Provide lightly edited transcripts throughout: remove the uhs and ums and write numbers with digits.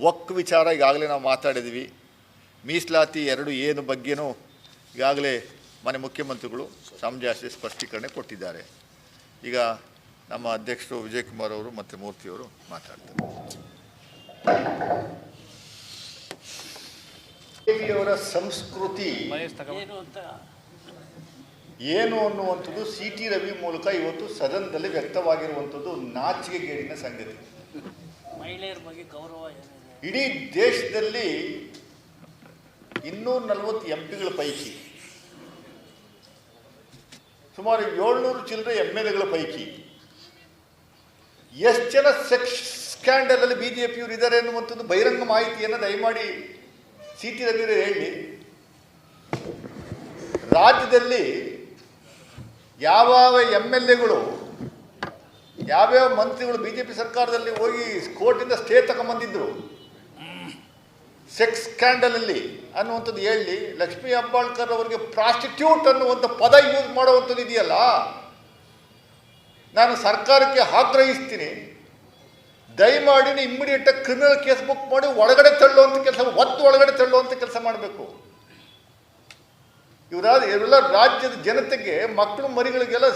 ವಕ್ ವಿಚಾರ ಈಗಾಗಲೇ ನಾವು ಮಾತಾಡಿದ್ವಿ. ಮೀಸಲಾತಿ 2A ಬಗ್ಗೆನೂ ಈಗಾಗಲೇ ಮಾನ್ಯ ಮುಖ್ಯಮಂತ್ರಿಗಳು ಸಮಜಾಯಿಷಿ ಸ್ಪಷ್ಟೀಕರಣೆ ಕೊಟ್ಟಿದ್ದಾರೆ. ಈಗ ನಮ್ಮ ಅಧ್ಯಕ್ಷರು ವಿಜಯಕುಮಾರ್ ಅವರು ಮತ್ತು ಮೂರ್ತಿಯವರು ಮಾತಾಡ್ತಾರೆ. ಅವರ ಸಂಸ್ಕೃತಿ ಏನು ಅನ್ನುವಂಥದ್ದು CT ರವಿ ಮೂಲಕ ಇವತ್ತು ಸದನದಲ್ಲಿ ವ್ಯಕ್ತವಾಗಿರುವಂಥದ್ದು ನಾಚಿಕೆಗೇಡಿನ ಸಂಗತಿ. ಮಹಿಳೆಯರ ಬಗ್ಗೆ ಗೌರವ ಇಡೀ ದೇಶದಲ್ಲಿ 240 MPಗಳ ಪೈಕಿ ಸುಮಾರು 700 ಚಿಲ್ಲರೆ MLAಗಳ ಪೈಕಿ ಎಷ್ಟು ಜನ ಸೆಕ್ಸ್ ಸ್ಕ್ಯಾಂಡಲ್ ಅಲ್ಲಿ ಬಿಜೆಪಿಯವರು ಇದ್ದಾರೆ ಅನ್ನುವಂಥದ್ದು ಬಹಿರಂಗ ಮಾಹಿತಿಯನ್ನು ದಯಮಾಡಿ CT ರವಿ ಹೇಳಿ. ರಾಜ್ಯದಲ್ಲಿ ಯಾವ್ಯಾವ MLAಗಳು ಯಾವ್ಯಾವ ಮಂತ್ರಿಗಳು ಬಿಜೆಪಿ ಸರ್ಕಾರದಲ್ಲಿ ಹೋಗಿ ಕೋರ್ಟಿಂದ ಸ್ಟೇ ತಗೊಂಬಂದಿದ್ರು ಸೆಕ್ಸ್ ಸ್ಕ್ಯಾಂಡಲ್ ಅಲ್ಲಿ ಅನ್ನುವಂಥದ್ದು ಹೇಳಿ. ಲಕ್ಷ್ಮೀ ಹೆಬ್ಬಾಳ್ಕರ್ ಅವರಿಗೆ ಪ್ರಾಸ್ಟಿಟ್ಯೂಟ್ ಅನ್ನುವಂಥ ಪದ ಯೂಸ್ ಮಾಡುವಂಥದ್ದು ಇದೆಯಲ್ಲ, ನಾನು ಸರ್ಕಾರಕ್ಕೆ ಆಗ್ರಹಿಸ್ತೀನಿ, ದಯಮಾಡಿ ಇಮ್ಮಿಡಿಯೇಟಾಗಿ ಕ್ರಿಮಿನಲ್ ಕೇಸ್ ಬುಕ್ ಮಾಡಿ ಒಳಗಡೆ ತಳ್ಳುವಂಥ ಕೆಲಸ, ಒಳಗಡೆ ತಳ್ಳುವಂಥ ಕೆಲಸ ಮಾಡಬೇಕು. ಇವರೆಲ್ಲ ರಾಜ್ಯದ ಜನತೆಗೆ ಮಕ್ಕಳು ಮರಿಗಳಿಗೆಲ್ಲ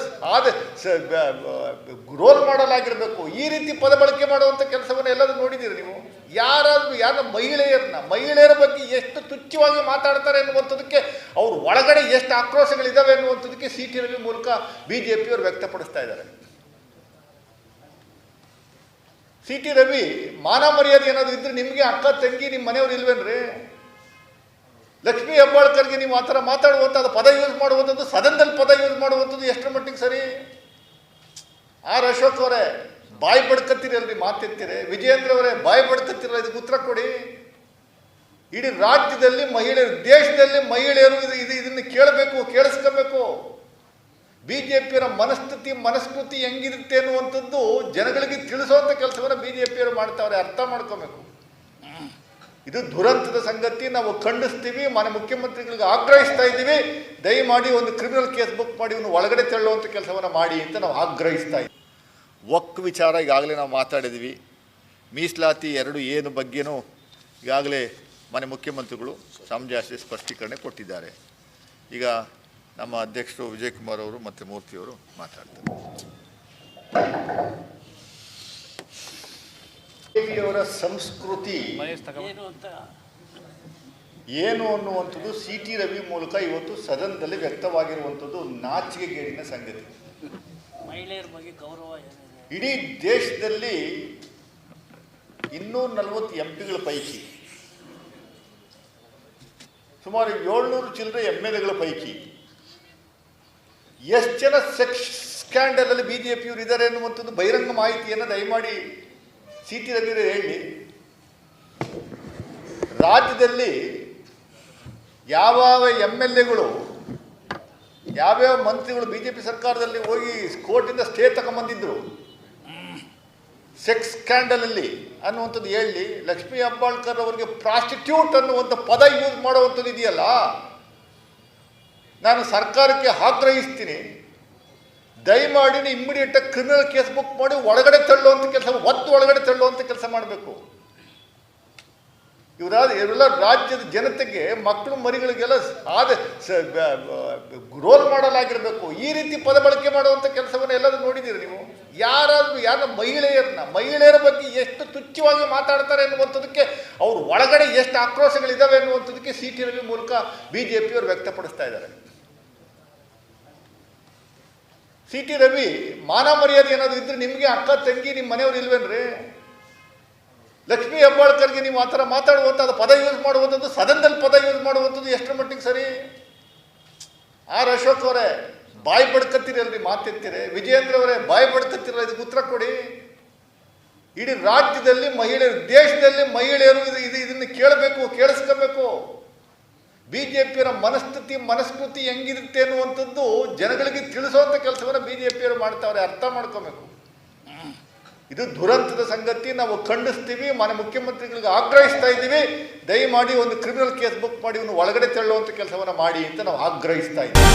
ರೋಲ್ ಮಾಡಲಾಗಿರಬೇಕು. ಈ ರೀತಿ ಪದ ಬಳಕೆ ಮಾಡುವಂಥ ಕೆಲಸವನ್ನು ಎಲ್ಲರೂ ನೋಡಿದ್ದೀರಿ ನೀವು. ಯಾರ ಮಹಿಳೆಯರ ಬಗ್ಗೆ ಎಷ್ಟು ತುಚ್ಛವಾಗಿ ಮಾತಾಡ್ತಾರೆ ಎನ್ನುವಂಥದ್ದಕ್ಕೆ ಅವರು ಒಳಗಡೆ ಎಷ್ಟು ಆಕ್ರೋಶಗಳಿದ್ದಾವೆ ಎನ್ನುವಂಥದ್ದಕ್ಕೆ CT ರವಿ ಮೂಲಕ ಬಿಜೆಪಿಯವರು ವ್ಯಕ್ತಪಡಿಸ್ತಾ ಇದ್ದಾರೆ. CT ರವಿ ಮಾನ ಮರ್ಯಾದೆ ಏನಾದರೂ ಇದ್ರೆ ನಿಮಗೆ ಅಕ್ಕ ತಂಗಿ ನಿಮ್ಮ ಮನೆಯವರು ಇಲ್ವೇನ್ರಿ? ಲಕ್ಷ್ಮೀ ಹೆಬ್ಬಾಳ್ಕರ್ಗೆ ನೀವು ಆ ಥರ ಮಾತಾಡುವಂಥದ್ದು ಪದ ಯೂಸ್ ಮಾಡುವಂಥದ್ದು, ಸದನದಲ್ಲಿ ಪದ ಯೂಸ್ ಮಾಡುವಂಥದ್ದು ಎಷ್ಟರ ಮಟ್ಟಿಗೆ ಸರಿ? ಅಶೋಕ್ ಅವರೇ ಬಾಯಿ ಬಡ್ಕತ್ತೀರಲ್ರಿ, ಮಾತೆತ್ತೀರಿ. ವಿಜಯೇಂದ್ರ ಅವರೇ ಬಾಯಿ ಬಡ್ಕತ್ತೀರಲ್ಲ, ಇದಕ್ಕೆ ಉತ್ತರ ಕೊಡಿ. ಇಡೀ ರಾಜ್ಯದಲ್ಲಿ ಮಹಿಳೆಯರು, ದೇಶದಲ್ಲಿ ಮಹಿಳೆಯರು ಇದನ್ನು ಕೇಳಬೇಕು, ಕೇಳಿಸ್ಕೋಬೇಕು. ಬಿಜೆಪಿಯವರ ಮನಸ್ಕೃತಿ ಹೆಂಗಿರುತ್ತೆ ಅನ್ನುವಂಥದ್ದು ಜನಗಳಿಗೆ ತಿಳಿಸುವಂಥ ಕೆಲಸವನ್ನು ಬಿಜೆಪಿಯವರು ಮಾಡ್ತಾವ್ರೆ, ಅರ್ಥ ಮಾಡ್ಕೋಬೇಕು. ಇದು ದುರಂತದ ಸಂಗತಿ, ನಾವು ಖಂಡಿಸ್ತೀವಿ. ಮಾನ್ಯ ಮುಖ್ಯಮಂತ್ರಿಗಳಿಗೆ ಆಗ್ರಹಿಸ್ತಾ ಇದ್ದೀವಿ, ದಯಮಾಡಿ ಒಂದು ಕ್ರಿಮಿನಲ್ ಕೇಸ್ ಬುಕ್ ಮಾಡಿ ಇವನು ಒಳಗಡೆ ತಳ್ಳುವಂಥ ಕೆಲಸವನ್ನು ಮಾಡಿ ಅಂತ ನಾವು ಆಗ್ರಹಿಸ್ತಾ ಇದ್ದೀವಿ. ವಕ್ ವಿಚಾರ ಈಗಾಗಲೇ ನಾವು ಮಾತಾಡಿದ್ವಿ. ಮೀಸಲಾತಿ 2A ಬಗ್ಗೆನೂ ಈಗಾಗಲೇ ಮಾನ್ಯ ಮುಖ್ಯಮಂತ್ರಿಗಳು ಸಮಜಾಯಿಷಿ ಸ್ಪಷ್ಟೀಕರಣೆ ಕೊಟ್ಟಿದ್ದಾರೆ. ಈಗ ನಮ್ಮ ಅಧ್ಯಕ್ಷರು ವಿಜಯಕುಮಾರ್ ಅವರು ಮತ್ತು ಮೂರ್ತಿಯವರು ಮಾತಾಡ್ತಾರೆ. ಅವರ ಸಂಸ್ಕೃತಿ ಏನು ಅನ್ನುವಂಥದ್ದು CT ರವಿ ಮೂಲಕ ಇವತ್ತು ಸದನದಲ್ಲಿ ವ್ಯಕ್ತವಾಗಿರುವಂಥದ್ದು ನಾಚಿಕೆಗೇಡಿನ ಸಂಗತಿ. ಮಹಿಳೆಯರ ಬಗ್ಗೆ ಗೌರವ ಇಡೀ ದೇಶದಲ್ಲಿ 240 MPಗಳ ಪೈಕಿ ಸುಮಾರು 700 ಚಿಲ್ಲರೆ MLAಗಳ ಪೈಕಿ ಎಷ್ಟು ಜನ ಸೆಕ್ಸ್ ಸ್ಕ್ಯಾಂಡಲ್ ಅಲ್ಲಿ ಬಿಜೆಪಿಯವರು ಇದ್ದಾರೆ ಅನ್ನುವಂಥದ್ದು ಬಹಿರಂಗ ಮಾಹಿತಿಯನ್ನು ದಯಮಾಡಿ CT ರವಿ ಹೇಳಿ. ರಾಜ್ಯದಲ್ಲಿ ಯಾವ್ಯಾವ MLAಗಳು ಯಾವ್ಯಾವ ಮಂತ್ರಿಗಳು ಬಿಜೆಪಿ ಸರ್ಕಾರದಲ್ಲಿ ಹೋಗಿ ಕೋರ್ಟಿಂದ ಸ್ಟೇ ತಗೊಂಬಂದಿದ್ರು ಸೆಕ್ಸ್ ಸ್ಕ್ಯಾಂಡಲ್ ಅಲ್ಲಿ ಅನ್ನುವಂಥದ್ದು ಹೇಳಿ. ಲಕ್ಷ್ಮೀ ಹೆಬ್ಬಾಳ್ಕರ್ ಅವರಿಗೆ ಪ್ರಾಸ್ಟಿಟ್ಯೂಟ್ ಅನ್ನುವಂಥ ಪದ ಯೂಸ್ ಮಾಡುವಂಥದ್ದು ಇದೆಯಲ್ಲ, ನಾನು ಸರ್ಕಾರಕ್ಕೆ ಆಗ್ರಹಿಸ್ತೀನಿ, ದಯಮಾಡಿ ಇಮ್ಮಿಡಿಯೇಟಾಗಿ ಕ್ರಿಮಿನಲ್ ಕೇಸ್ ಬುಕ್ ಮಾಡಿ ಒಳಗಡೆ ತಳ್ಳುವಂಥ ಕೆಲಸ, ಒಳಗಡೆ ತಳ್ಳುವಂಥ ಕೆಲಸ ಮಾಡಬೇಕು. ಇವರೆಲ್ಲ ರಾಜ್ಯದ ಜನತೆಗೆ ಮಕ್ಕಳು ಮರಿಗಳಿಗೆಲ್ಲ ರೋಲ್ ಮಾಡಲಾಗಿರಬೇಕು. ಈ ರೀತಿ ಪದ ಬಳಕೆ ಮಾಡುವಂಥ ಕೆಲಸವನ್ನು ಎಲ್ಲರೂ ನೋಡಿದ್ದೀರಿ ನೀವು. ಮಹಿಳೆಯರ ಬಗ್ಗೆ ಎಷ್ಟು ತುಚ್ಛವಾಗಿ ಮಾತಾಡ್ತಾರೆ ಎನ್ನುವಂಥದ್ದಕ್ಕೆ ಅವರು ಒಳಗಡೆ ಎಷ್ಟು ಆಕ್ರೋಶಗಳಿದ್ದಾವೆ ಎನ್ನುವಂಥದ್ದಕ್ಕೆ CT ರವಿ ಮೂಲಕ ಬಿಜೆಪಿಯವರು ವ್ಯಕ್ತಪಡಿಸ್ತಾ ಇದ್ದಾರೆ. CT ರವಿ ಮಾನ ಮರ್ಯಾದೆ ಏನಾದರೂ ಇದ್ರೆ ನಿಮಗೆ ಅಕ್ಕ ತಂಗಿ ನಿಮ್ಮ ಮನೆಯವರು ಇಲ್ವೇನ್ರಿ? ಲಕ್ಷ್ಮೀ ಹೆಬ್ಬಾಳ್ಕರ್ಗೆ ನೀವು ಆ ಥರ ಮಾತಾಡುವಂಥದ್ದು ಪದ ಯೂಸ್ ಮಾಡುವಂಥದ್ದು, ಸದನದಲ್ಲಿ ಪದ ಯೂಸ್ ಮಾಡುವಂಥದ್ದು ಎಷ್ಟರ ಮಟ್ಟಿಗೆ ಸರಿ? ಅಶೋಕ್ ಅವರೇ ಬಾಯಿ ಬಡ್ಕತ್ತೀರಲ್ರಿ, ಮಾತೆತ್ತೀರಿ. ವಿಜಯೇಂದ್ರ ಅವರೇ ಬಾಯಿ ಬಡ್ಕತ್ತೀರಲ್ಲ, ಇದಕ್ಕೆ ಉತ್ತರ ಕೊಡಿ. ಇಡೀ ರಾಜ್ಯದಲ್ಲಿ ಮಹಿಳೆಯರು, ದೇಶದಲ್ಲಿ ಮಹಿಳೆಯರು ಇದನ್ನು ಕೇಳಬೇಕು, ಕೇಳಿಸ್ಕೋಬೇಕು. ಬಿಜೆಪಿಯವರ ಮನಸ್ಕೃತಿ ಹೆಂಗಿರುತ್ತೆ ಅನ್ನುವಂಥದ್ದು ಜನಗಳಿಗೆ ತಿಳಿಸುವಂಥ ಕೆಲಸವನ್ನು ಬಿಜೆಪಿಯವರು ಮಾಡ್ತಾವ್ರೆ, ಅರ್ಥ ಮಾಡ್ಕೋಬೇಕು. ಇದು ದುರಂತದ ಸಂಗತಿ, ನಾವು ಖಂಡಿಸ್ತೀವಿ. ಮಾನ್ಯ ಮುಖ್ಯಮಂತ್ರಿಗಳಿಗೆ ಆಗ್ರಹಿಸ್ತಾ ಇದ್ದೀವಿ, ದಯಮಾಡಿ ಒಂದು ಕ್ರಿಮಿನಲ್ ಕೇಸ್ ಬುಕ್ ಮಾಡಿ ಇವನು ಒಳಗಡೆ ತಳ್ಳುವಂಥ ಕೆಲಸವನ್ನು ಮಾಡಿ ಅಂತ ನಾವು ಆಗ್ರಹಿಸ್ತಾ ಇದ್ದೀವಿ.